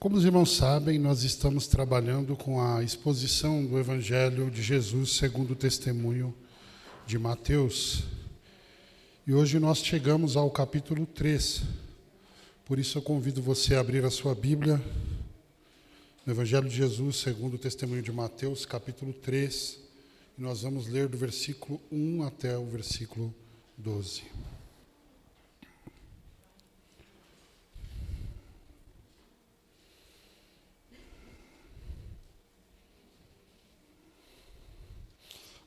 Como os irmãos sabem, nós estamos trabalhando com a exposição do Evangelho de Jesus segundo o testemunho de Mateus. E hoje nós chegamos ao capítulo 3. Por isso eu convido você a abrir a sua Bíblia no Evangelho de Jesus segundo o testemunho de Mateus, capítulo 3. E nós vamos ler do versículo 1 até o versículo 12.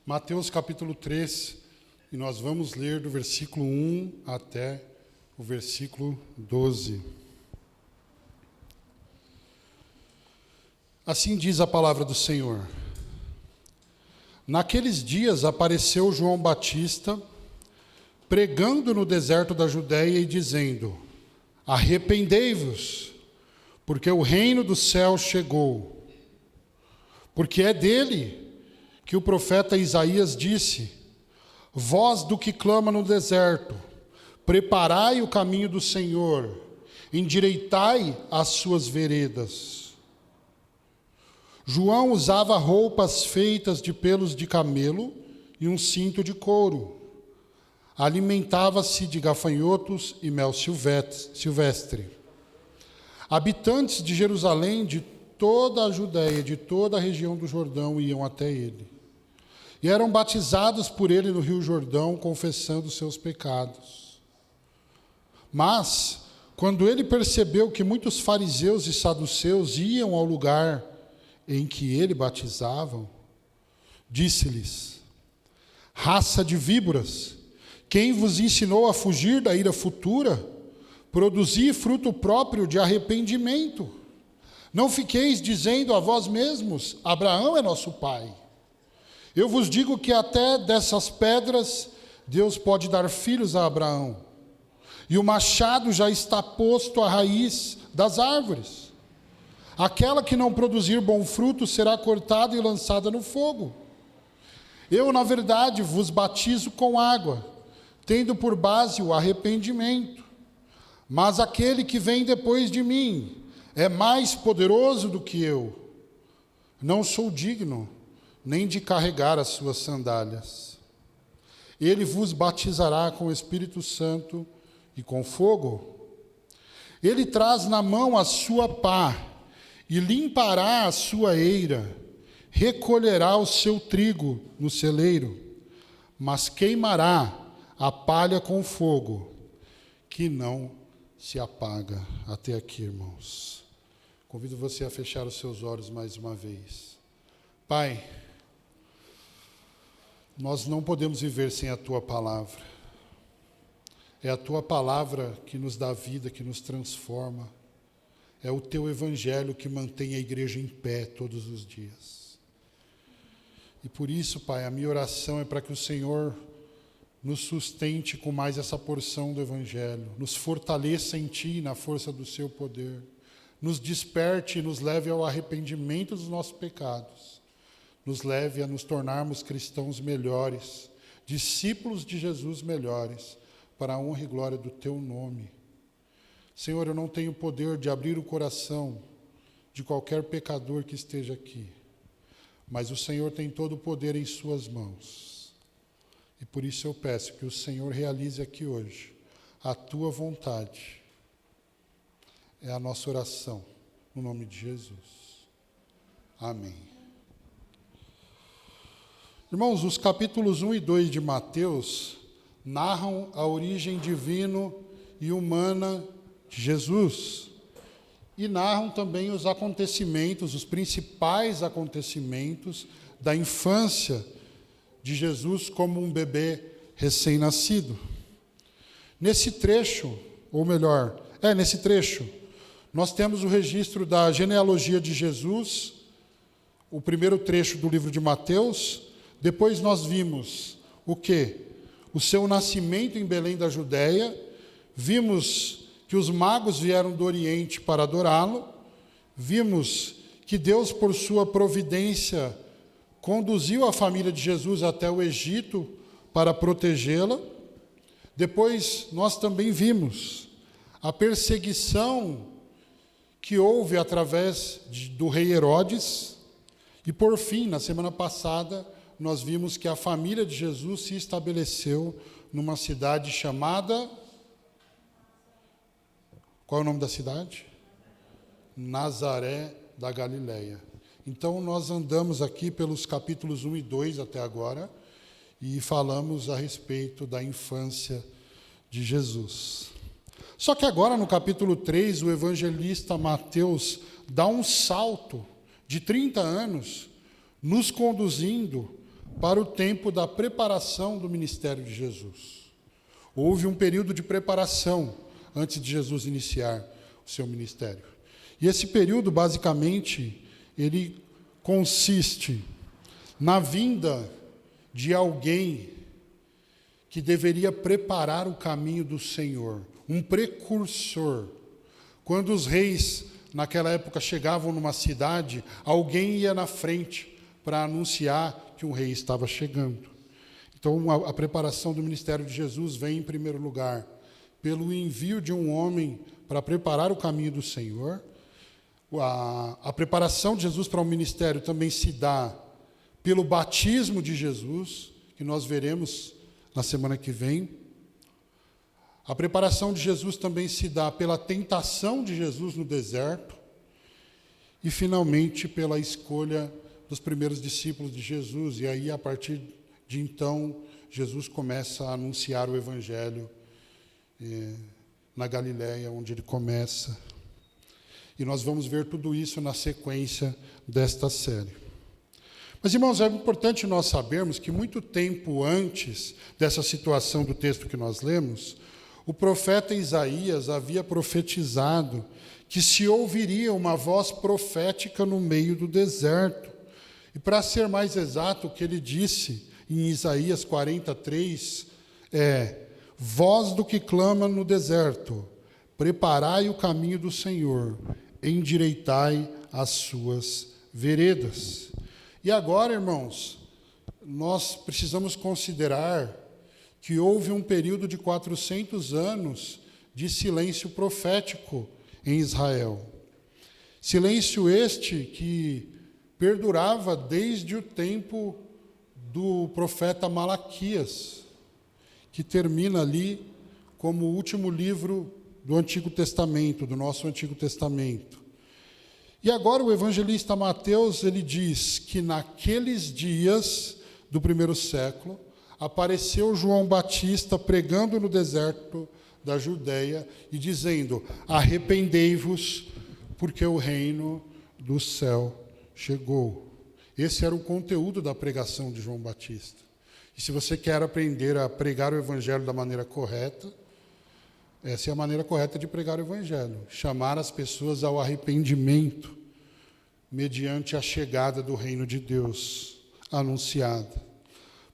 Mateus capítulo 3, e nós vamos ler do versículo 1 até o versículo 12. Assim diz a palavra do Senhor. Naqueles dias apareceu João Batista, pregando no deserto da Judéia e dizendo: arrependei-vos, porque o reino do céu chegou. Porque é dele que o profeta Isaías disse: voz do que clama no deserto, preparai o caminho do Senhor, endireitai as suas veredas. João usava roupas feitas de pelos de camelo e um cinto de couro. Alimentava-se de gafanhotos e mel silvestre. Habitantes de Jerusalém, de toda a Judéia, de toda a região do Jordão, iam até ele. E eram batizados por ele no Rio Jordão, confessando seus pecados. Mas, quando ele percebeu que muitos fariseus e saduceus iam ao lugar em que ele batizava, disse-lhes: raça de víboras, quem vos ensinou a fugir da ira futura? Produzi fruto próprio de arrependimento. Não fiqueis dizendo a vós mesmos: Abraão é nosso pai. Eu vos digo que até dessas pedras Deus pode dar filhos a Abraão. E o machado já está posto à raiz das árvores. Aquela que não produzir bom fruto será cortada e lançada no fogo. Eu, na verdade, vos batizo com água, tendo por base o arrependimento. Mas aquele que vem depois de mim é mais poderoso do que eu. Não sou digno nem de carregar as suas sandálias. Ele vos batizará com o Espírito Santo e com fogo. Ele traz na mão a sua pá e limpará a sua eira, recolherá o seu trigo no celeiro, mas queimará a palha com fogo, que não se apaga. Até aqui, irmãos. Convido você a fechar os seus olhos mais uma vez. Pai, nós não podemos viver sem a Tua Palavra. É a Tua Palavra que nos dá vida, que nos transforma. É o Teu Evangelho que mantém a igreja em pé todos os dias. E por isso, Pai, a minha oração é para que o Senhor nos sustente com mais essa porção do Evangelho, nos fortaleça em Ti, na força do Seu poder, nos desperte e nos leve ao arrependimento dos nossos pecados, nos leve a nos tornarmos cristãos melhores, discípulos de Jesus melhores, para a honra e glória do Teu nome. Senhor, eu não tenho poder de abrir o coração de qualquer pecador que esteja aqui, mas o Senhor tem todo o poder em Suas mãos. E por isso eu peço que o Senhor realize aqui hoje a Tua vontade. É a nossa oração, no nome de Jesus. Amém. Irmãos, os capítulos 1 e 2 de Mateus narram a origem divina e humana de Jesus. E narram também os acontecimentos, os principais acontecimentos da infância de Jesus como um bebê recém-nascido. Nesse trecho, nós temos o registro da genealogia de Jesus, o primeiro trecho do livro de Mateus. Depois nós vimos o quê? O seu nascimento em Belém da Judéia. Vimos que os magos vieram do Oriente para adorá-lo. Vimos que Deus, por sua providência, conduziu a família de Jesus até o Egito para protegê-la. Depois nós também vimos a perseguição que houve através do rei Herodes, e por fim, na semana passada, nós vimos que a família de Jesus se estabeleceu numa cidade chamada... Qual é o nome da cidade? Nazaré da Galileia. Então, nós andamos aqui pelos capítulos 1 e 2 até agora, e falamos a respeito da infância de Jesus. Só que agora, no capítulo 3, o evangelista Mateus dá um salto de 30 anos, nos conduzindo para o tempo da preparação do ministério de Jesus. Houve um período de preparação antes de Jesus iniciar o seu ministério. E esse período, basicamente, ele consiste na vinda de alguém que deveria preparar o caminho do Senhor, um precursor. Quando os reis, naquela época, chegavam numa cidade, alguém ia na frente para anunciar que um rei estava chegando. Então, a preparação do ministério de Jesus vem, em primeiro lugar, pelo envio de um homem para preparar o caminho do Senhor. A preparação de Jesus para o ministério também se dá pelo batismo de Jesus, que nós veremos na semana que vem. A preparação de Jesus também se dá pela tentação de Jesus no deserto e, finalmente, pela escolha dos primeiros discípulos de Jesus. E aí, a partir de então, Jesus começa a anunciar o Evangelho na Galileia, onde ele começa. E nós vamos ver tudo isso na sequência desta série. Mas, irmãos, é importante nós sabermos que muito tempo antes dessa situação do texto que nós lemos, o profeta Isaías havia profetizado que se ouviria uma voz profética no meio do deserto. E, para ser mais exato, o que ele disse em Isaías 43 é: voz do que clama no deserto, preparai o caminho do Senhor, endireitai as suas veredas. E agora, irmãos, nós precisamos considerar que houve um período de 400 anos de silêncio profético em Israel. Silêncio este que perdurava desde o tempo do profeta Malaquias, que termina ali como o último livro do Antigo Testamento, do nosso Antigo Testamento. E agora o evangelista Mateus, ele diz que naqueles dias do primeiro século, apareceu João Batista pregando no deserto da Judeia e dizendo: arrependei-vos, porque o reino do céu chegou. Esse era o conteúdo da pregação de João Batista. E se você quer aprender a pregar o evangelho da maneira correta, essa é a maneira correta de pregar o evangelho: chamar as pessoas ao arrependimento, mediante a chegada do reino de Deus anunciada.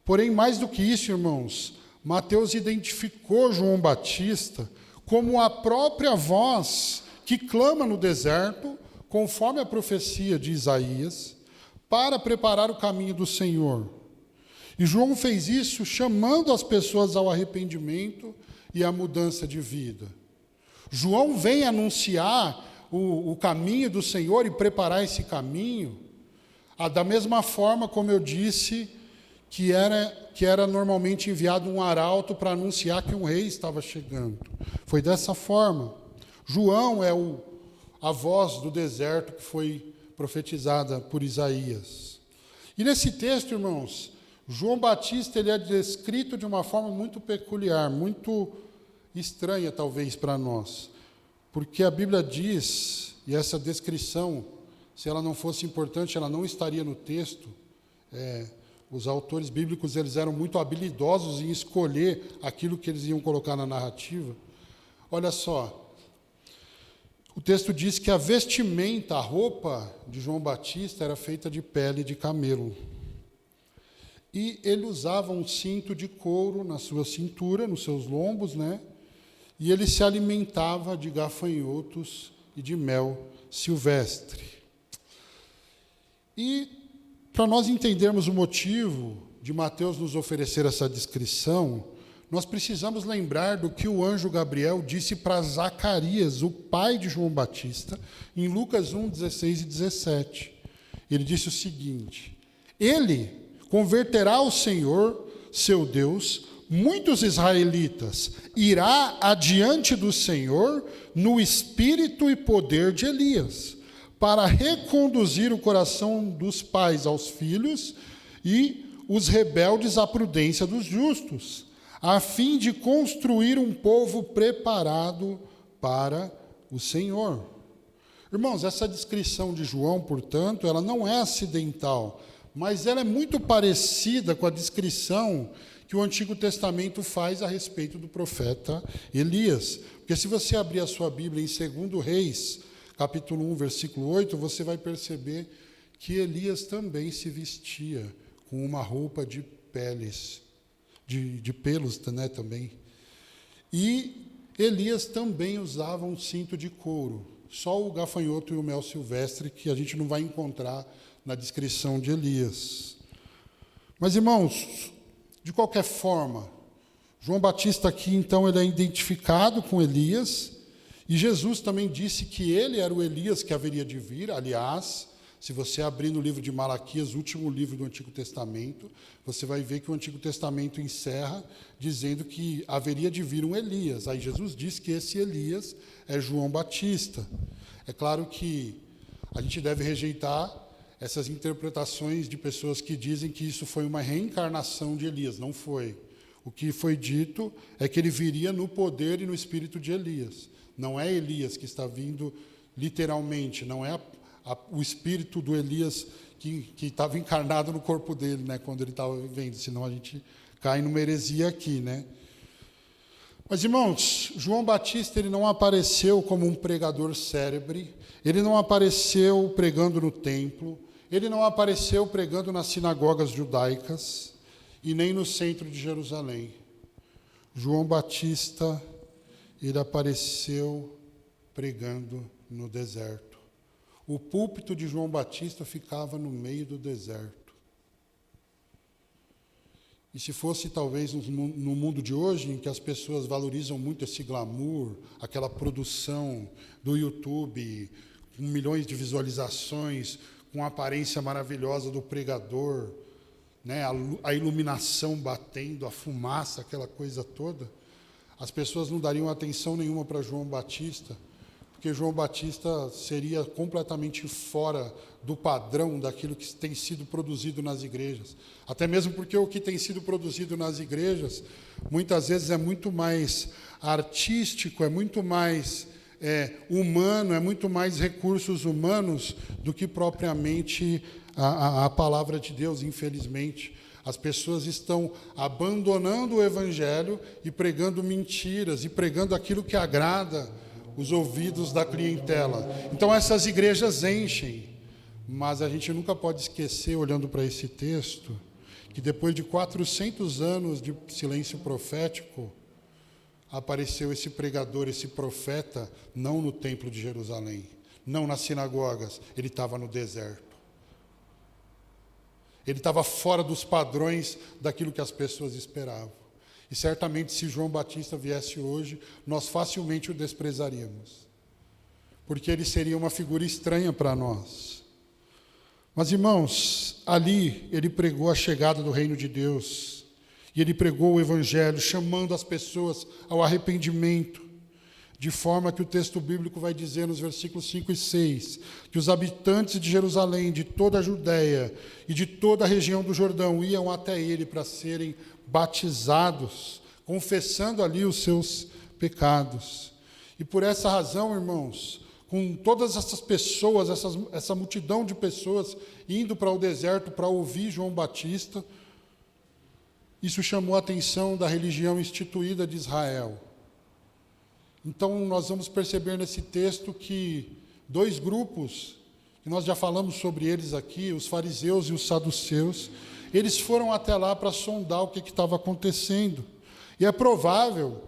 Porém, mais do que isso, irmãos, Mateus identificou João Batista como a própria voz que clama no deserto, conforme a profecia de Isaías, para preparar o caminho do Senhor. E João fez isso chamando as pessoas ao arrependimento e à mudança de vida. João vem anunciar o caminho do Senhor e preparar esse caminho, da mesma forma como eu disse, que era normalmente enviado um arauto para anunciar que um rei estava chegando. Foi dessa forma. João é a voz do deserto que foi profetizada por Isaías. E nesse texto, irmãos, João Batista ele é descrito de uma forma muito peculiar, muito estranha talvez para nós. Porque a Bíblia diz, e essa descrição, se ela não fosse importante, ela não estaria no texto. Os autores bíblicos eles eram muito habilidosos em escolher aquilo que eles iam colocar na narrativa. Olha só, o texto diz que a vestimenta, a roupa de João Batista era feita de pele de camelo. E ele usava um cinto de couro na sua cintura, nos seus lombos, né? E ele se alimentava de gafanhotos e de mel silvestre. E, para nós entendermos o motivo de Mateus nos oferecer essa descrição, nós precisamos lembrar do que o anjo Gabriel disse para Zacarias, o pai de João Batista, em Lucas 1, 16 e 17. Ele disse o seguinte: ele converterá ao Senhor, seu Deus, muitos israelitas, irá adiante do Senhor no espírito e poder de Elias, para reconduzir o coração dos pais aos filhos e os rebeldes à prudência dos justos, a fim de construir um povo preparado para o Senhor. Irmãos, essa descrição de João, portanto, ela não é acidental, mas ela é muito parecida com a descrição que o Antigo Testamento faz a respeito do profeta Elias. Porque se você abrir a sua Bíblia em 2 Reis, capítulo 1, versículo 8, você vai perceber que Elias também se vestia com uma roupa de peles, de pelos, né, também. E Elias também usava um cinto de couro. Só o gafanhoto e o mel silvestre que a gente não vai encontrar na descrição de Elias. Mas, irmãos, de qualquer forma, João Batista aqui, então, ele é identificado com Elias, e Jesus também disse que ele era o Elias que haveria de vir. Aliás, se você abrir no livro de Malaquias, o último livro do Antigo Testamento, você vai ver que o Antigo Testamento encerra dizendo que haveria de vir um Elias. Aí Jesus diz que esse Elias é João Batista. É claro que a gente deve rejeitar essas interpretações de pessoas que dizem que isso foi uma reencarnação de Elias. Não foi. O que foi dito é que ele viria no poder e no espírito de Elias. Não é Elias que está vindo literalmente, não é o espírito do Elias que estava encarnado no corpo dele, né, quando ele estava vivendo, senão a gente cai numa heresia aqui, né? Mas, irmãos, João Batista ele não apareceu como um pregador célebre, ele não apareceu pregando no templo, ele não apareceu pregando nas sinagogas judaicas e nem no centro de Jerusalém. João Batista, ele apareceu pregando no deserto. O púlpito de João Batista ficava no meio do deserto. E se fosse talvez no mundo de hoje, em que as pessoas valorizam muito esse glamour, aquela produção do YouTube, com milhões de visualizações, com a aparência maravilhosa do pregador, né, a iluminação batendo, a fumaça, aquela coisa toda, as pessoas não dariam atenção nenhuma para João Batista, porque João Batista seria completamente fora do padrão daquilo que tem sido produzido nas igrejas. Até mesmo porque o que tem sido produzido nas igrejas, muitas vezes é muito mais artístico, é muito mais humano, é muito mais recursos humanos do que propriamente a palavra de Deus, infelizmente. As pessoas estão abandonando o Evangelho e pregando mentiras, e pregando aquilo que agrada os ouvidos da clientela. Então essas igrejas enchem, mas a gente nunca pode esquecer, olhando para esse texto, que depois de 400 anos de silêncio profético, apareceu esse pregador, esse profeta, não no templo de Jerusalém, não nas sinagogas, ele estava no deserto. Ele estava fora dos padrões daquilo que as pessoas esperavam. E certamente, se João Batista viesse hoje, nós facilmente o desprezaríamos, porque ele seria uma figura estranha para nós. Mas, irmãos, ali ele pregou a chegada do reino de Deus, e ele pregou o Evangelho, chamando as pessoas ao arrependimento, de forma que o texto bíblico vai dizer nos versículos 5 e 6, que os habitantes de Jerusalém, de toda a Judéia e de toda a região do Jordão iam até ele para serem batizados, confessando ali os seus pecados. E por essa razão, irmãos, com todas essas pessoas, essa multidão de pessoas indo para o deserto para ouvir João Batista, isso chamou a atenção da religião instituída de Israel. Então, nós vamos perceber nesse texto que dois grupos, que nós já falamos sobre eles aqui, os fariseus e os saduceus, eles foram até lá para sondar o que estava acontecendo. E é provável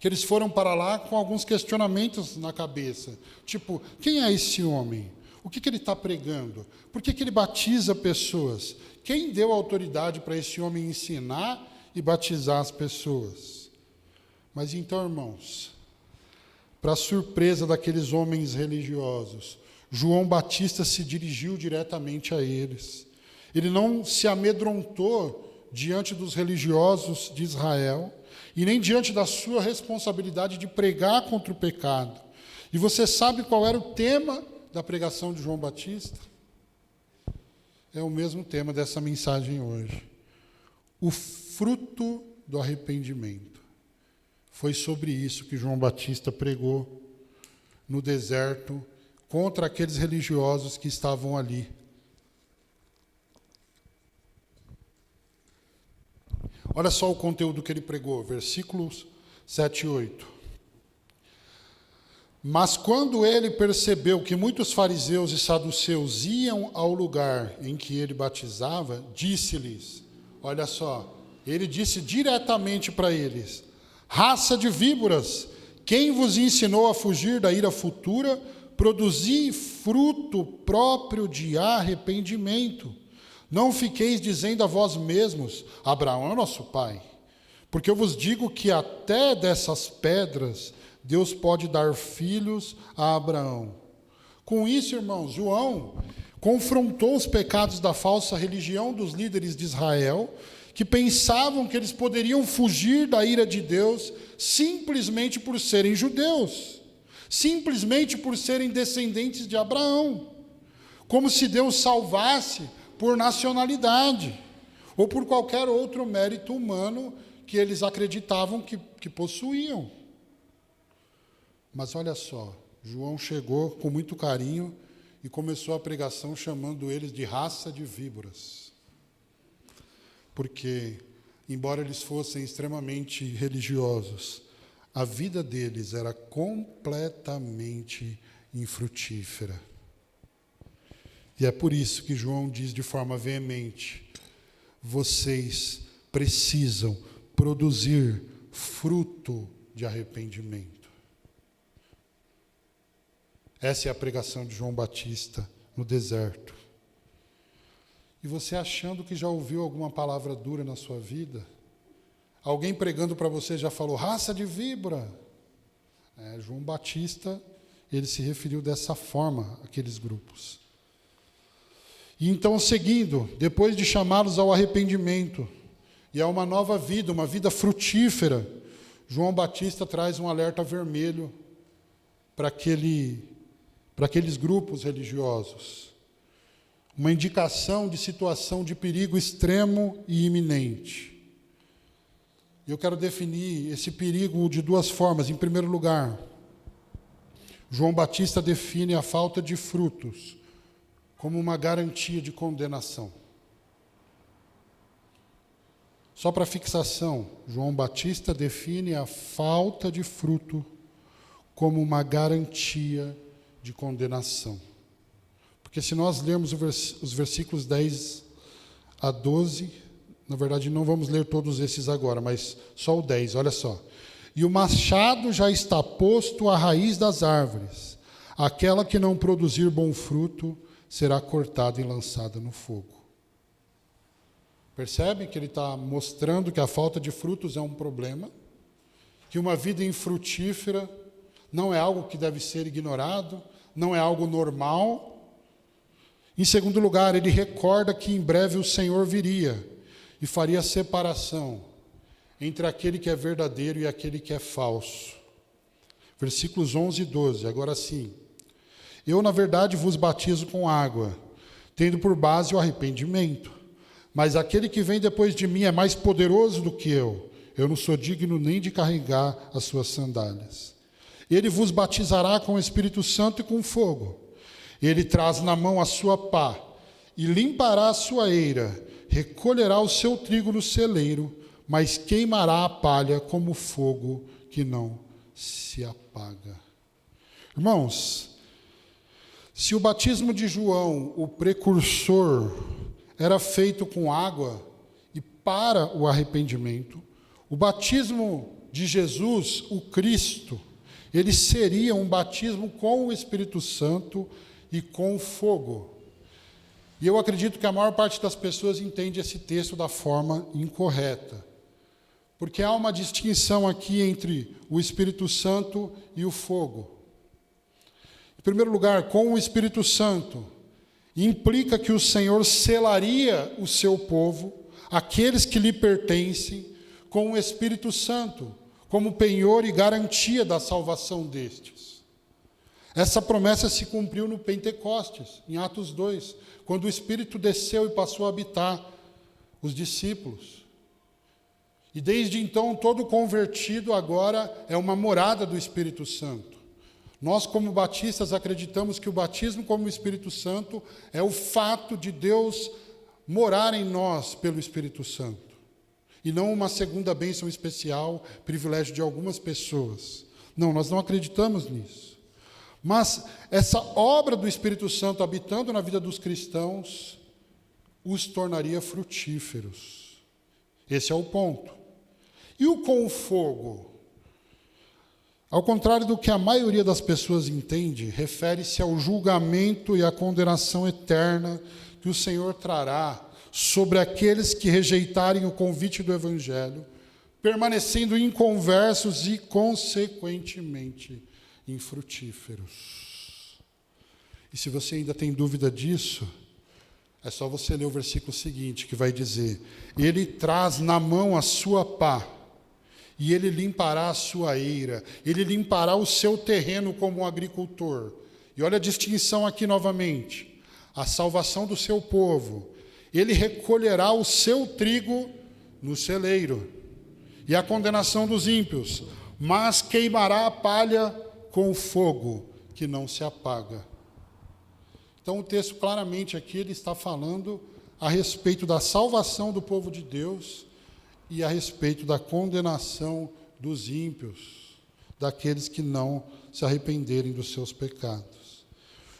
que eles foram para lá com alguns questionamentos na cabeça. Tipo, quem é esse homem? O que ele está pregando? Por que ele batiza pessoas? Quem deu autoridade para esse homem ensinar e batizar as pessoas. Mas então, irmãos, para surpresa daqueles homens religiosos, João Batista se dirigiu diretamente a eles. Ele não se amedrontou diante dos religiosos de Israel e nem diante da sua responsabilidade de pregar contra o pecado. E você sabe qual era o tema da pregação de João Batista? É o mesmo tema dessa mensagem hoje. O fruto do arrependimento. Foi sobre isso que João Batista pregou no deserto contra aqueles religiosos que estavam ali. Olha só o conteúdo que ele pregou, versículos 7 e 8. Mas quando ele percebeu que muitos fariseus e saduceus iam ao lugar em que ele batizava, disse-lhes, olha só, ele disse diretamente para eles, raça de víboras, quem vos ensinou a fugir da ira futura, produzi fruto próprio de arrependimento. Não fiqueis dizendo a vós mesmos, Abraão é nosso pai, porque eu vos digo que até dessas pedras Deus pode dar filhos a Abraão. Com isso, irmãos, João confrontou os pecados da falsa religião dos líderes de Israel, que pensavam que eles poderiam fugir da ira de Deus simplesmente por serem judeus, simplesmente por serem descendentes de Abraão, como se Deus salvasse por nacionalidade, ou por qualquer outro mérito humano que eles acreditavam que possuíam. Mas olha só, João chegou com muito carinho e começou a pregação chamando eles de raça de víboras. Porque, embora eles fossem extremamente religiosos, a vida deles era completamente infrutífera. E é por isso que João diz de forma veemente, vocês precisam produzir fruto de arrependimento. Essa é a pregação de João Batista no deserto. E você achando que já ouviu alguma palavra dura na sua vida? Alguém pregando para você já falou, raça de víbora. João Batista, ele se referiu dessa forma àqueles grupos. E então, seguindo, depois de chamá-los ao arrependimento e a uma nova vida, uma vida frutífera, João Batista traz um alerta vermelho para aqueles grupos religiosos. Uma indicação de situação de perigo extremo e iminente. Eu quero definir esse perigo de duas formas. Em primeiro lugar, João Batista define a falta de frutos como uma garantia de condenação. Só para fixação, João Batista define a falta de fruto como uma garantia de condenação. Porque se nós lermos os versículos 10 a 12, na verdade não vamos ler todos esses agora, mas só o 10, olha só. E o machado já está posto à raiz das árvores. Aquela que não produzir bom fruto será cortada e lançada no fogo. Percebe que ele está mostrando que a falta de frutos é um problema, que uma vida infrutífera não é algo que deve ser ignorado, não é algo normal. Em segundo lugar, ele recorda que em breve o Senhor viria e faria separação entre aquele que é verdadeiro e aquele que é falso. Versículos 11 e 12, agora sim. Eu, na verdade, vos batizo com água, tendo por base o arrependimento. Mas aquele que vem depois de mim é mais poderoso do que eu. Eu não sou digno nem de carregar as suas sandálias. Ele vos batizará com o Espírito Santo e com fogo. Ele traz na mão a sua pá e limpará a sua eira, recolherá o seu trigo no celeiro, mas queimará a palha como fogo que não se apaga. Irmãos, se o batismo de João, o precursor, era feito com água e para o arrependimento, o batismo de Jesus, o Cristo, ele seria um batismo com o Espírito Santo e com fogo. E eu acredito que a maior parte das pessoas entende esse texto da forma incorreta. Porque há uma distinção aqui entre o Espírito Santo e o fogo. Em primeiro lugar, com o Espírito Santo, implica que o Senhor selaria o seu povo, aqueles que lhe pertencem, com o Espírito Santo, como penhor e garantia da salvação destes. Essa promessa se cumpriu no Pentecostes, em Atos 2, quando o Espírito desceu e passou a habitar os discípulos. E desde então, todo convertido agora é uma morada do Espírito Santo. Nós, como batistas, acreditamos que o batismo como o Espírito Santo é o fato de Deus morar em nós pelo Espírito Santo. E não uma segunda bênção especial, privilégio de algumas pessoas. Não, nós não acreditamos nisso. Mas essa obra do Espírito Santo habitando na vida dos cristãos os tornaria frutíferos. Esse é o ponto. E o com o fogo? Ao contrário do que a maioria das pessoas entende, refere-se ao julgamento e à condenação eterna que o Senhor trará sobre aqueles que rejeitarem o convite do Evangelho, permanecendo inconversos e, consequentemente, infrutíferos. E se você ainda tem dúvida disso, é só você ler o versículo seguinte, que vai dizer: Ele traz na mão a sua pá, e ele limpará a sua eira, ele limpará o seu terreno como um agricultor. E olha a distinção aqui novamente. A salvação do seu povo. Ele recolherá o seu trigo no celeiro, e a condenação dos ímpios, mas queimará a palha com o fogo que não se apaga. Então o texto claramente aqui ele está falando a respeito da salvação do povo de Deus e a respeito da condenação dos ímpios, daqueles que não se arrependerem dos seus pecados.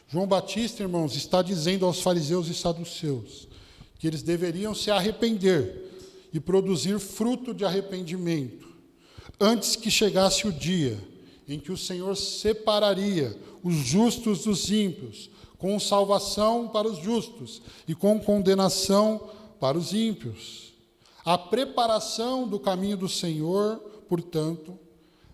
João Batista, irmãos, está dizendo aos fariseus e saduceus que eles deveriam se arrepender e produzir fruto de arrependimento, antes que chegasse o dia em que o Senhor separaria os justos dos ímpios, com salvação para os justos e com condenação para os ímpios. A preparação do caminho do Senhor, portanto,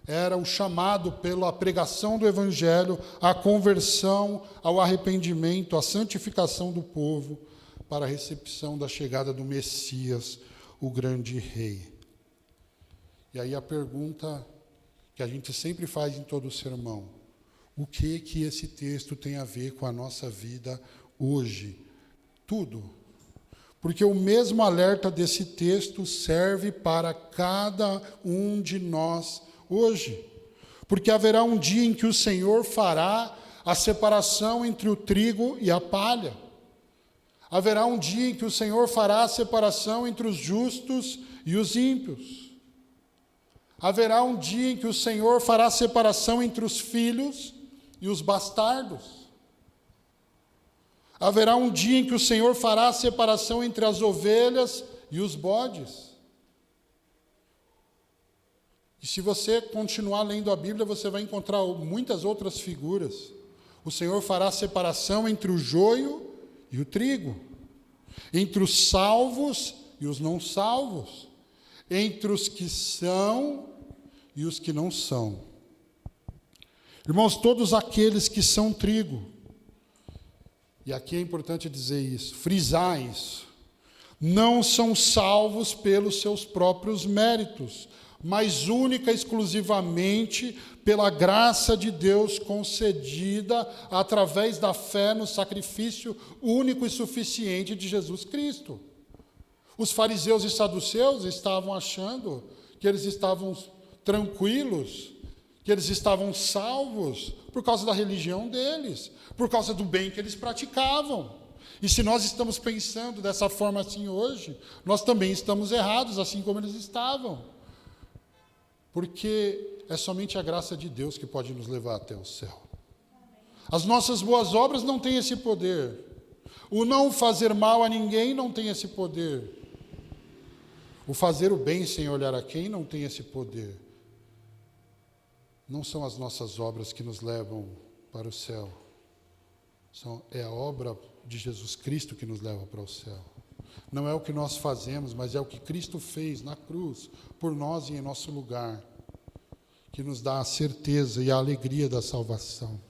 era o chamado pela pregação do Evangelho, à conversão, ao arrependimento, à santificação do povo, para a recepção da chegada do Messias, o grande Rei. E aí a pergunta que a gente sempre faz em todo o sermão: o que esse texto tem a ver com a nossa vida hoje? Tudo. Porque o mesmo alerta desse texto serve para cada um de nós hoje. Porque haverá um dia em que o Senhor fará a separação entre o trigo e a palha. Haverá um dia em que o Senhor fará a separação entre os justos e os ímpios. Haverá um dia em que o Senhor fará a separação entre os filhos e os bastardos. Haverá um dia em que o Senhor fará a separação entre as ovelhas e os bodes. E se você continuar lendo a Bíblia, você vai encontrar muitas outras figuras. O Senhor fará a separação entre o joio e o trigo, entre os salvos e os não salvos, entre os que são e os que não são. Irmãos, todos aqueles que são trigo, e aqui é importante dizer isso, frisar isso, não são salvos pelos seus próprios méritos, mas única e exclusivamente pela graça de Deus concedida através da fé no sacrifício único e suficiente de Jesus Cristo. Os fariseus e saduceus estavam achando que eles estavam tranquilos, que eles estavam salvos por causa da religião deles, por causa do bem que eles praticavam. E se nós estamos pensando dessa forma assim hoje, nós também estamos errados, assim como eles estavam. Porque é somente a graça de Deus que pode nos levar até o céu. As nossas boas obras não têm esse poder. O não fazer mal a ninguém não tem esse poder. O fazer o bem sem olhar a quem não tem esse poder. Não são as nossas obras que nos levam para o céu. É a obra de Jesus Cristo que nos leva para o céu. Não é o que nós fazemos, mas é o que Cristo fez na cruz, por nós e em nosso lugar, que nos dá a certeza e a alegria da salvação.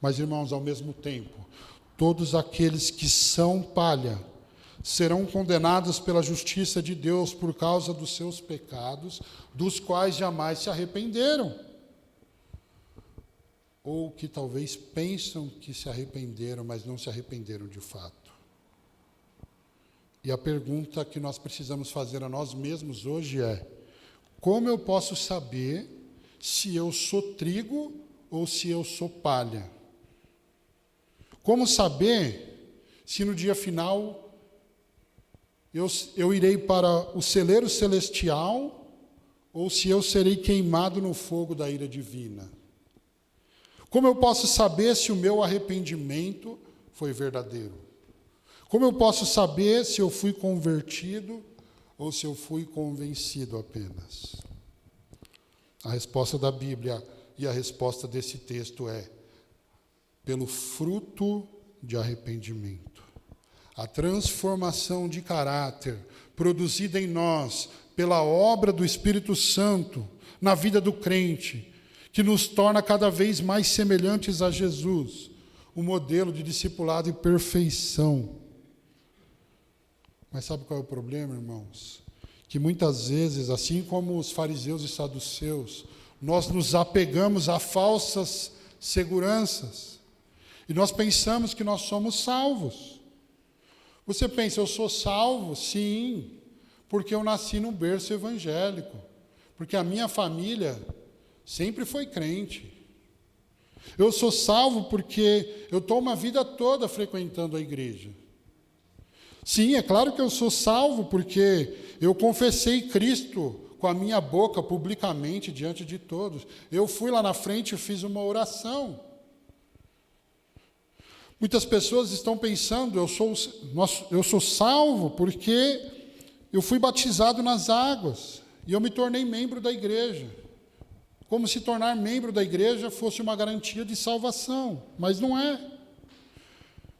Mas, irmãos, ao mesmo tempo, todos aqueles que são palha serão condenados pela justiça de Deus por causa dos seus pecados, dos quais jamais se arrependeram. Ou que talvez pensam que se arrependeram, mas não se arrependeram de fato. E a pergunta que nós precisamos fazer a nós mesmos hoje é: como eu posso saber se eu sou trigo ou se eu sou palha? Como saber se no dia final eu irei para o celeiro celestial ou se eu serei queimado no fogo da ira divina? Como eu posso saber se o meu arrependimento foi verdadeiro? Como eu posso saber se eu fui convertido ou se eu fui convencido apenas? A resposta da Bíblia e a resposta desse texto é: pelo fruto de arrependimento. A transformação de caráter produzida em nós pela obra do Espírito Santo na vida do crente, que nos torna cada vez mais semelhantes a Jesus, o modelo de discipulado e perfeição. Mas sabe qual é o problema, irmãos? Que muitas vezes, assim como os fariseus e saduceus, nós nos apegamos a falsas seguranças e nós pensamos que nós somos salvos. Você pensa, eu sou salvo? Sim, porque eu nasci num berço evangélico, porque a minha família sempre foi crente. Eu sou salvo porque eu estou uma vida toda frequentando a igreja. Sim, é claro que eu sou salvo porque eu confessei Cristo com a minha boca publicamente diante de todos. Eu fui lá na frente e fiz uma oração. Muitas pessoas estão pensando, eu sou salvo porque eu fui batizado nas águas e eu me tornei membro da igreja. Como se tornar membro da igreja fosse uma garantia de salvação, mas não é.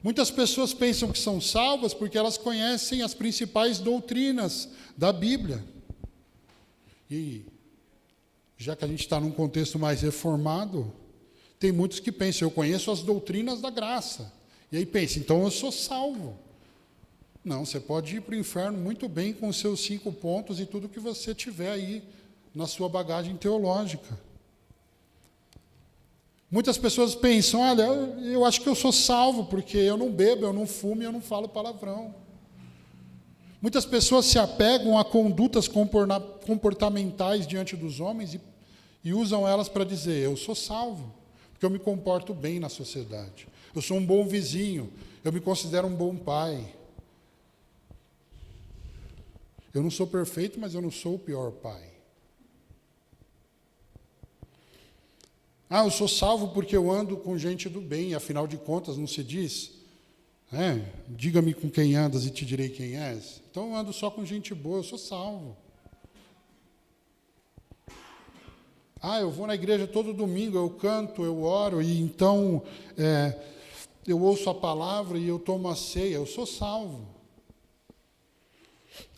Muitas pessoas pensam que são salvas porque elas conhecem as principais doutrinas da Bíblia. E, já que a gente está num contexto mais reformado, tem muitos que pensam, eu conheço as doutrinas da graça. E aí pensa, então eu sou salvo. Não, você pode ir para o inferno muito bem com os seus 5 pontos e tudo que você tiver aí na sua bagagem teológica. Muitas pessoas pensam, olha, eu acho que eu sou salvo porque eu não bebo, eu não fumo e eu não falo palavrão. Muitas pessoas se apegam a condutas comportamentais diante dos homens e usam elas para dizer, eu sou salvo, porque eu me comporto bem na sociedade. Eu sou um bom vizinho, eu me considero um bom pai. Eu não sou perfeito, mas eu não sou o pior pai. Eu sou salvo porque eu ando com gente do bem, afinal de contas, não se diz? Diga-me com quem andas e te direi quem és. Então eu ando só com gente boa, eu sou salvo. Eu vou na igreja todo domingo, eu canto, eu oro, e então eu ouço a palavra e eu tomo a ceia, eu sou salvo.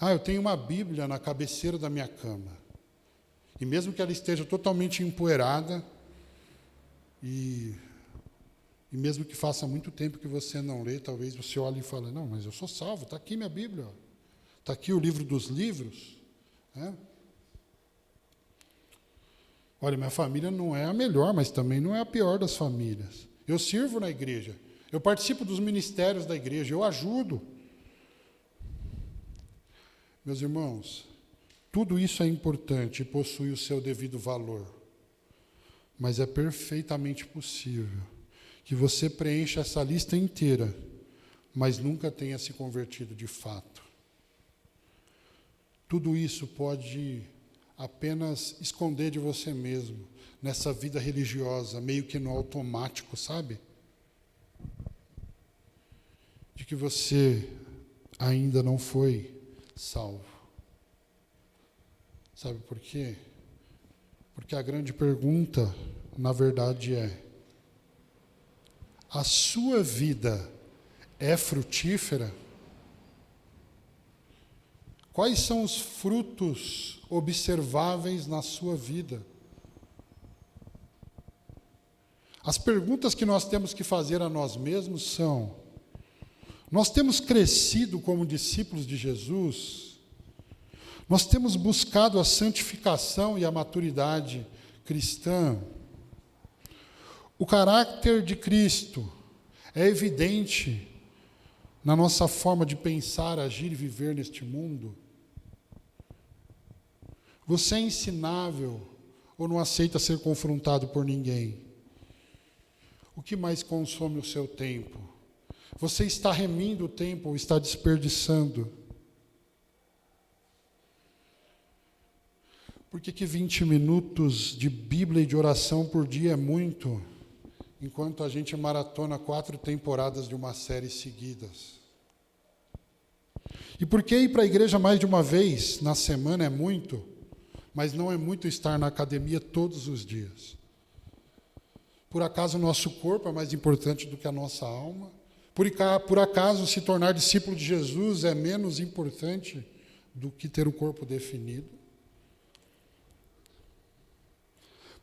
Eu tenho uma Bíblia na cabeceira da minha cama. E mesmo que ela esteja totalmente empoeirada, e mesmo que faça muito tempo que você não lê, talvez você olhe e fale, não, mas eu sou salvo, está aqui minha Bíblia, está aqui o livro dos livros. Olha, minha família não é a melhor, mas também não é a pior das famílias. Eu sirvo na igreja, eu participo dos ministérios da igreja, eu ajudo. Meus irmãos, tudo isso é importante e possui o seu devido valor. Mas é perfeitamente possível que você preencha essa lista inteira, mas nunca tenha se convertido de fato. Tudo isso pode apenas esconder de você mesmo, nessa vida religiosa, meio que no automático, sabe? De que você ainda não foi salvo. Sabe por quê? Porque a grande pergunta, na verdade, é: a sua vida é frutífera? Quais são os frutos observáveis na sua vida? As perguntas que nós temos que fazer a nós mesmos são: nós temos crescido como discípulos de Jesus? Nós temos buscado a santificação e a maturidade cristã? O caráter de Cristo é evidente na nossa forma de pensar, agir e viver neste mundo? Você é ensinável ou não aceita ser confrontado por ninguém? O que mais consome o seu tempo? Você está remindo o tempo ou está desperdiçando? Por que 20 minutos de Bíblia e de oração por dia é muito, enquanto a gente maratona 4 temporadas de uma série seguidas? E por que ir para a igreja mais de uma vez na semana é muito, mas não é muito estar na academia todos os dias? Por acaso o nosso corpo é mais importante do que a nossa alma? Por acaso se tornar discípulo de Jesus é menos importante do que ter o corpo definido?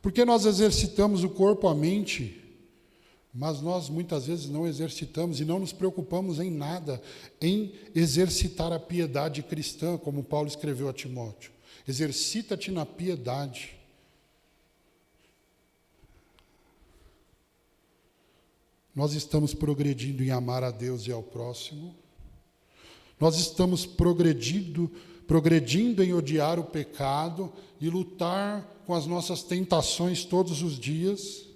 Porque nós exercitamos o corpo, a mente, mas nós muitas vezes não exercitamos e não nos preocupamos em nada em exercitar a piedade cristã, como Paulo escreveu a Timóteo. Exercita-te na piedade. Nós estamos progredindo em amar a Deus e ao próximo. Nós estamos progredindo em odiar o pecado e lutar com as nossas tentações todos os dias.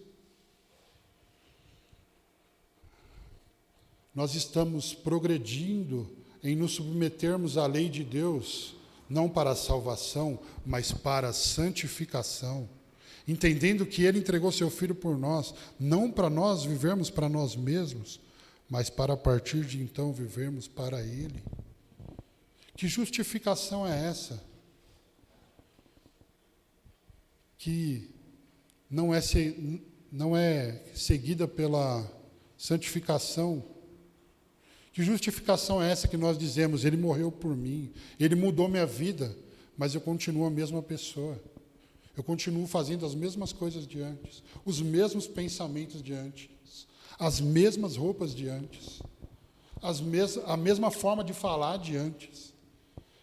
Nós estamos progredindo em nos submetermos à lei de Deus, não para a salvação, mas para a santificação. Entendendo que Ele entregou Seu Filho por nós, não para nós vivermos para nós mesmos, mas para a partir de então vivermos para Ele. Que justificação é essa? Que não é seguida pela santificação. Que justificação é essa que nós dizemos: Ele morreu por mim, Ele mudou minha vida, mas eu continuo a mesma pessoa. Eu continuo fazendo as mesmas coisas de antes, os mesmos pensamentos de antes, as mesmas roupas de antes, a mesma forma de falar de antes.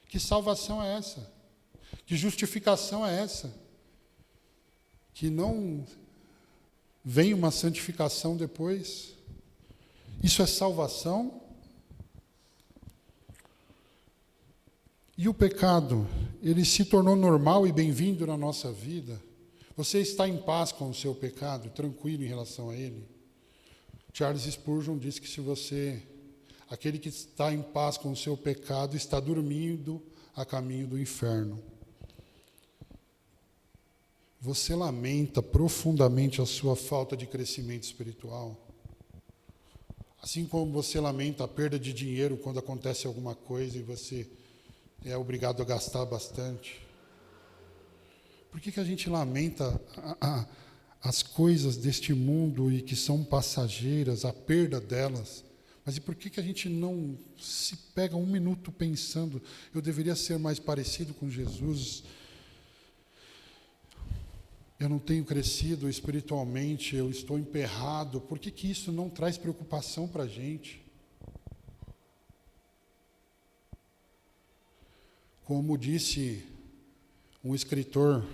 Que salvação é essa? Que justificação é essa? Que não vem uma santificação depois? Isso é salvação? E o pecado, ele se tornou normal e bem-vindo na nossa vida? Você está em paz com o seu pecado, tranquilo em relação a ele? Charles Spurgeon diz que aquele que está em paz com o seu pecado está dormindo a caminho do inferno. Você lamenta profundamente a sua falta de crescimento espiritual? Assim como você lamenta a perda de dinheiro quando acontece alguma coisa e você é obrigado a gastar bastante? Por que a gente lamenta as coisas deste mundo e que são passageiras, a perda delas? Mas e por que a gente não se pega um minuto pensando: eu deveria ser mais parecido com Jesus? Eu não tenho crescido espiritualmente, eu estou emperrado. Por que isso não traz preocupação para a gente? Como disse um escritor,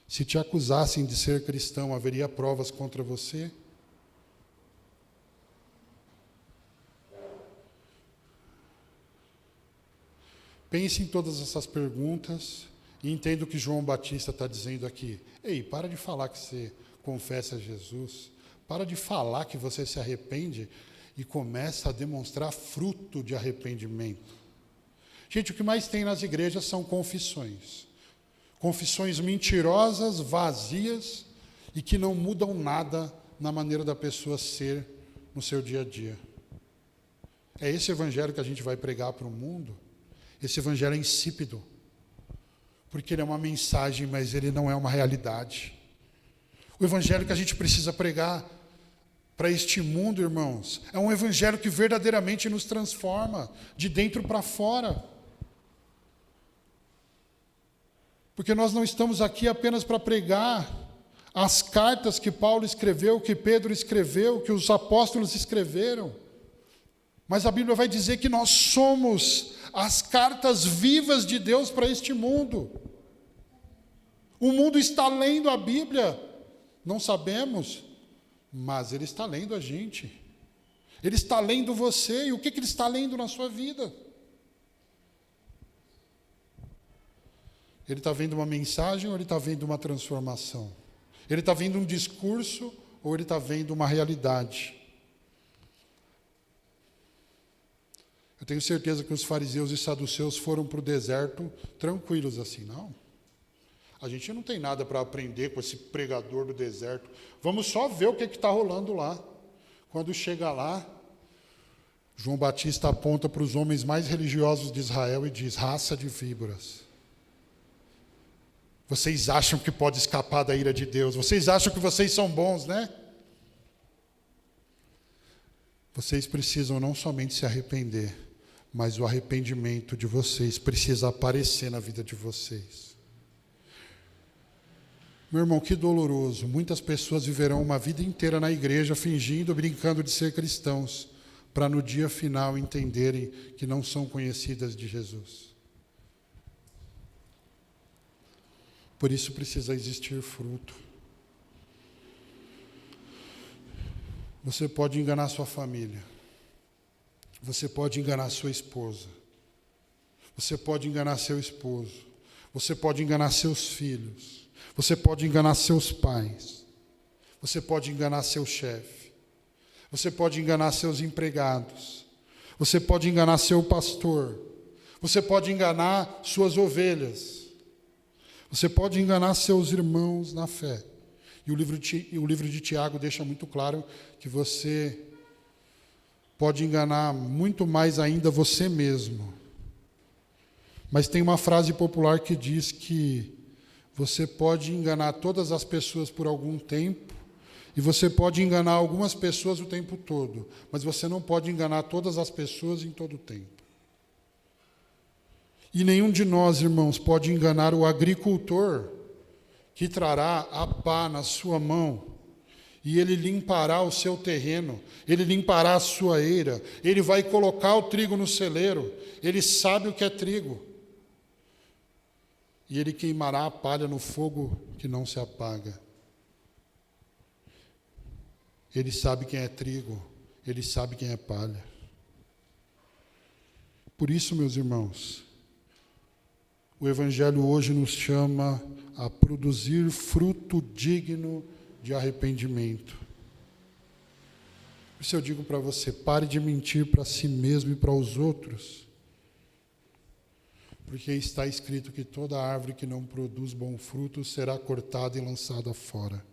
se te acusassem de ser cristão, haveria provas contra você? Pense em todas essas perguntas e entenda o que João Batista está dizendo aqui. Ei, para de falar que você confessa Jesus, para de falar que você se arrepende e começa a demonstrar fruto de arrependimento. Gente, o que mais tem nas igrejas são confissões. Confissões mentirosas, vazias e que não mudam nada na maneira da pessoa ser no seu dia a dia. É esse evangelho que a gente vai pregar para o mundo? Esse evangelho é insípido, porque ele é uma mensagem, mas ele não é uma realidade. O evangelho que a gente precisa pregar para este mundo, irmãos, é um evangelho que verdadeiramente nos transforma de dentro para fora. Porque nós não estamos aqui apenas para pregar as cartas que Paulo escreveu, que Pedro escreveu, que os apóstolos escreveram. Mas a Bíblia vai dizer que nós somos as cartas vivas de Deus para este mundo. O mundo está lendo a Bíblia, não sabemos, mas ele está lendo a gente. Ele está lendo você, e o que ele está lendo na sua vida? Ele está vendo uma mensagem ou ele está vendo uma transformação? Ele está vendo um discurso ou ele está vendo uma realidade? Eu tenho certeza que os fariseus e saduceus foram para o deserto tranquilos assim, não. A gente não tem nada para aprender com esse pregador do deserto. Vamos só ver o que está rolando lá. Quando chega lá, João Batista aponta para os homens mais religiosos de Israel e diz: raça de víboras. Vocês acham que pode escapar da ira de Deus? Vocês acham que vocês são bons, né? Vocês precisam não somente se arrepender, mas o arrependimento de vocês precisa aparecer na vida de vocês. Meu irmão, que doloroso. Muitas pessoas viverão uma vida inteira na igreja fingindo, brincando de ser cristãos, para no dia final entenderem que não são conhecidas de Jesus. Por isso precisa existir fruto. Você pode enganar sua família. Você pode enganar sua esposa. Você pode enganar seu esposo. Você pode enganar seus filhos. Você pode enganar seus pais. Você pode enganar seu chefe. Você pode enganar seus empregados. Você pode enganar seu pastor. Você pode enganar suas ovelhas. Você pode enganar seus irmãos na fé. E o livro de Tiago deixa muito claro que você pode enganar muito mais ainda você mesmo. Mas tem uma frase popular que diz que você pode enganar todas as pessoas por algum tempo, e você pode enganar algumas pessoas o tempo todo, mas você não pode enganar todas as pessoas em todo o tempo. E nenhum de nós, irmãos, pode enganar o agricultor que trará a pá na sua mão, e ele limpará o seu terreno, ele limpará a sua eira, ele vai colocar o trigo no celeiro, ele sabe o que é trigo. E ele queimará a palha no fogo que não se apaga. Ele sabe quem é trigo, ele sabe quem é palha. Por isso, meus irmãos, o Evangelho hoje nos chama a produzir fruto digno de arrependimento. Por isso eu digo para você, pare de mentir para si mesmo e para os outros. Porque está escrito que toda árvore que não produz bom fruto será cortada e lançada fora.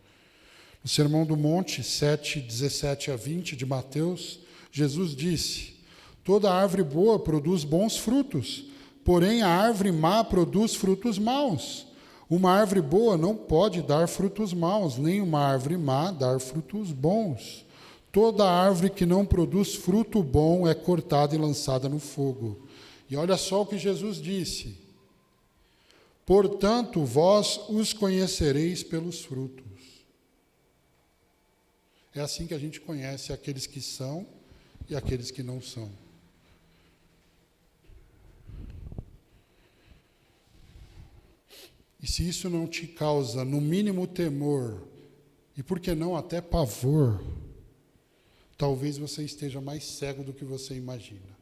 No Sermão do Monte, 7, 17 a 20 de Mateus, Jesus disse: toda árvore boa produz bons frutos, porém a árvore má produz frutos maus. Uma árvore boa não pode dar frutos maus, nem uma árvore má dar frutos bons. Toda árvore que não produz fruto bom é cortada e lançada no fogo. E olha só o que Jesus disse: portanto, vós os conhecereis pelos frutos. É assim que a gente conhece aqueles que são e aqueles que não são. E se isso não te causa, no mínimo, temor, e por que não até pavor, talvez você esteja mais cego do que você imagina.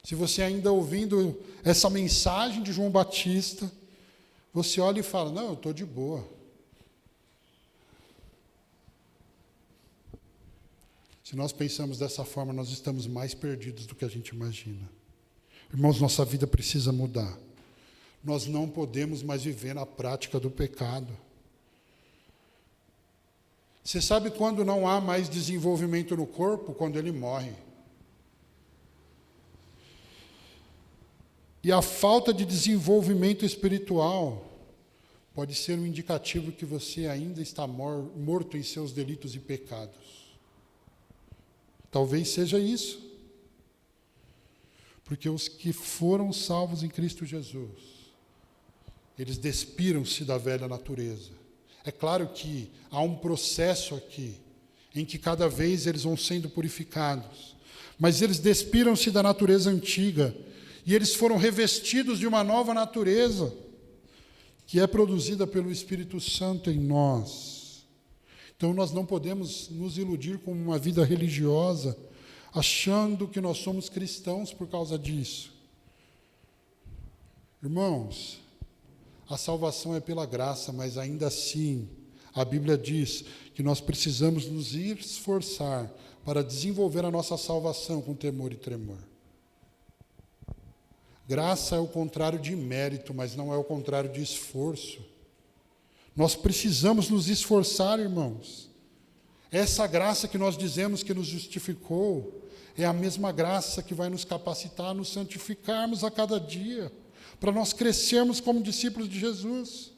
Se você ainda ouvindo essa mensagem de João Batista, você olha e fala: não, eu estou de boa. Se nós pensamos dessa forma, nós estamos mais perdidos do que a gente imagina. Irmãos, nossa vida precisa mudar. Nós não podemos mais viver na prática do pecado. Você sabe quando não há mais desenvolvimento no corpo? Quando ele morre. E a falta de desenvolvimento espiritual pode ser um indicativo que você ainda está morto em seus delitos e pecados. Talvez seja isso. Porque os que foram salvos em Cristo Jesus, eles despiram-se da velha natureza. É claro que há um processo aqui, em que cada vez eles vão sendo purificados, mas eles despiram-se da natureza antiga, e eles foram revestidos de uma nova natureza, que é produzida pelo Espírito Santo em nós. Então nós não podemos nos iludir com uma vida religiosa, achando que nós somos cristãos por causa disso. Irmãos, a salvação é pela graça, mas ainda assim, a Bíblia diz que nós precisamos nos esforçar para desenvolver a nossa salvação com temor e tremor. Graça é o contrário de mérito, mas não é o contrário de esforço. Nós precisamos nos esforçar, irmãos. Essa graça que nós dizemos que nos justificou é a mesma graça que vai nos capacitar a nos santificarmos a cada dia, para nós crescermos como discípulos de Jesus,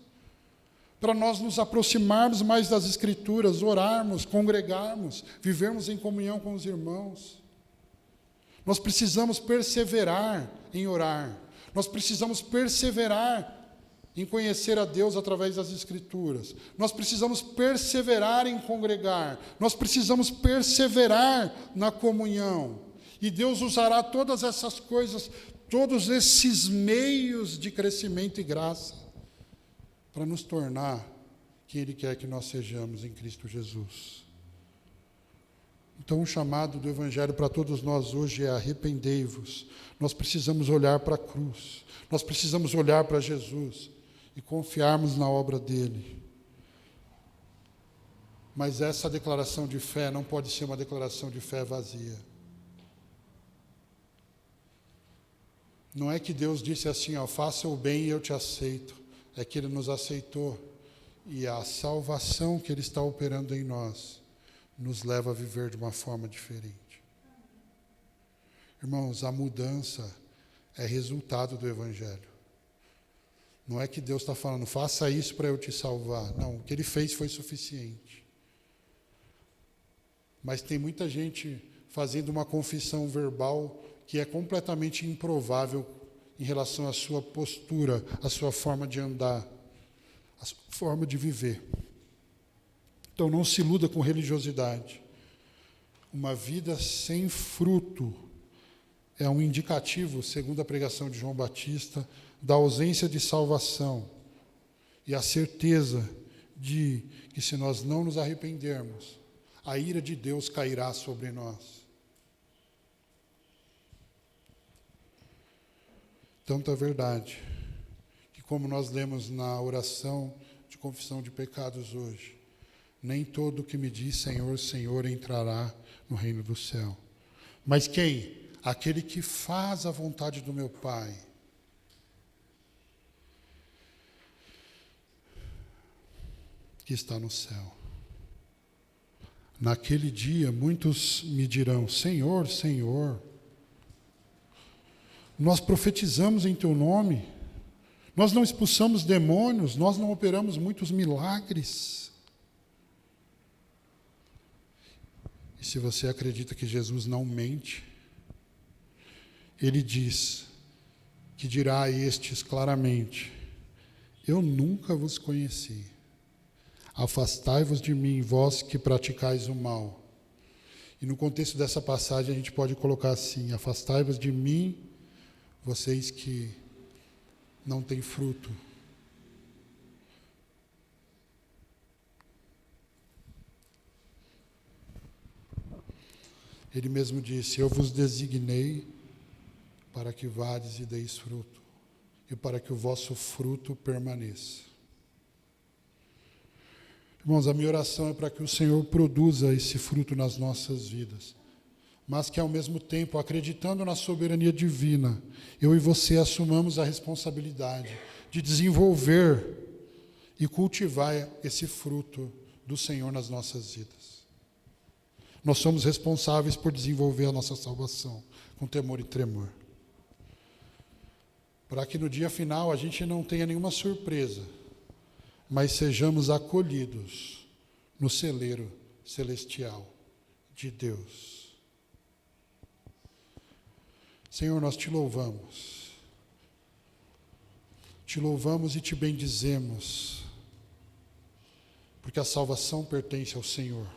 para nós nos aproximarmos mais das Escrituras, orarmos, congregarmos, vivermos em comunhão com os irmãos. Nós precisamos perseverar em orar, nós precisamos perseverar em conhecer a Deus através das Escrituras, nós precisamos perseverar em congregar, nós precisamos perseverar na comunhão, e Deus usará todas essas coisas, todos esses meios de crescimento e graça, para nos tornar quem Ele quer que nós sejamos em Cristo Jesus. Então, o chamado do Evangelho para todos nós hoje é: arrependei-vos. Nós precisamos olhar para a cruz, nós precisamos olhar para Jesus e confiarmos na obra dele. Mas essa declaração de fé não pode ser uma declaração de fé vazia. Não é que Deus disse assim, faça o bem e eu te aceito. É que Ele nos aceitou, e a salvação que Ele está operando em nós nos leva a viver de uma forma diferente. Irmãos, a mudança é resultado do Evangelho. Não é que Deus está falando, faça isso para eu te salvar. Não, o que Ele fez foi suficiente. Mas tem muita gente fazendo uma confissão verbal que é completamente improvável em relação à sua postura, à sua forma de andar, à sua forma de viver. Então não se iluda com religiosidade. Uma vida sem fruto é um indicativo, segundo a pregação de João Batista, da ausência de salvação e a certeza de que, se nós não nos arrependermos, a ira de Deus cairá sobre nós. Tanto é verdade que, como nós lemos na oração de confissão de pecados hoje, nem todo o que me diz Senhor, Senhor entrará no reino do céu. Mas quem? Aquele que faz a vontade do meu Pai. Que está no céu. Naquele dia, muitos me dirão, Senhor, Senhor, nós profetizamos em Teu nome, nós não expulsamos demônios, nós não operamos muitos milagres. E se você acredita que Jesus não mente, Ele diz que dirá a estes claramente, eu nunca vos conheci. Afastai-vos de mim, vós que praticais o mal. E no contexto dessa passagem a gente pode colocar assim, afastai-vos de mim, vocês que não têm fruto. Ele mesmo disse, eu vos designei para que vades e deis fruto, e para que o vosso fruto permaneça. Irmãos, a minha oração é para que o Senhor produza esse fruto nas nossas vidas, mas que ao mesmo tempo, acreditando na soberania divina, eu e você assumamos a responsabilidade de desenvolver e cultivar esse fruto do Senhor nas nossas vidas. Nós somos responsáveis por desenvolver a nossa salvação com temor e tremor, para que no dia final a gente não tenha nenhuma surpresa, mas sejamos acolhidos no celeiro celestial de Deus. Senhor, nós te louvamos, Te louvamos e te bendizemos, porque a salvação pertence ao Senhor.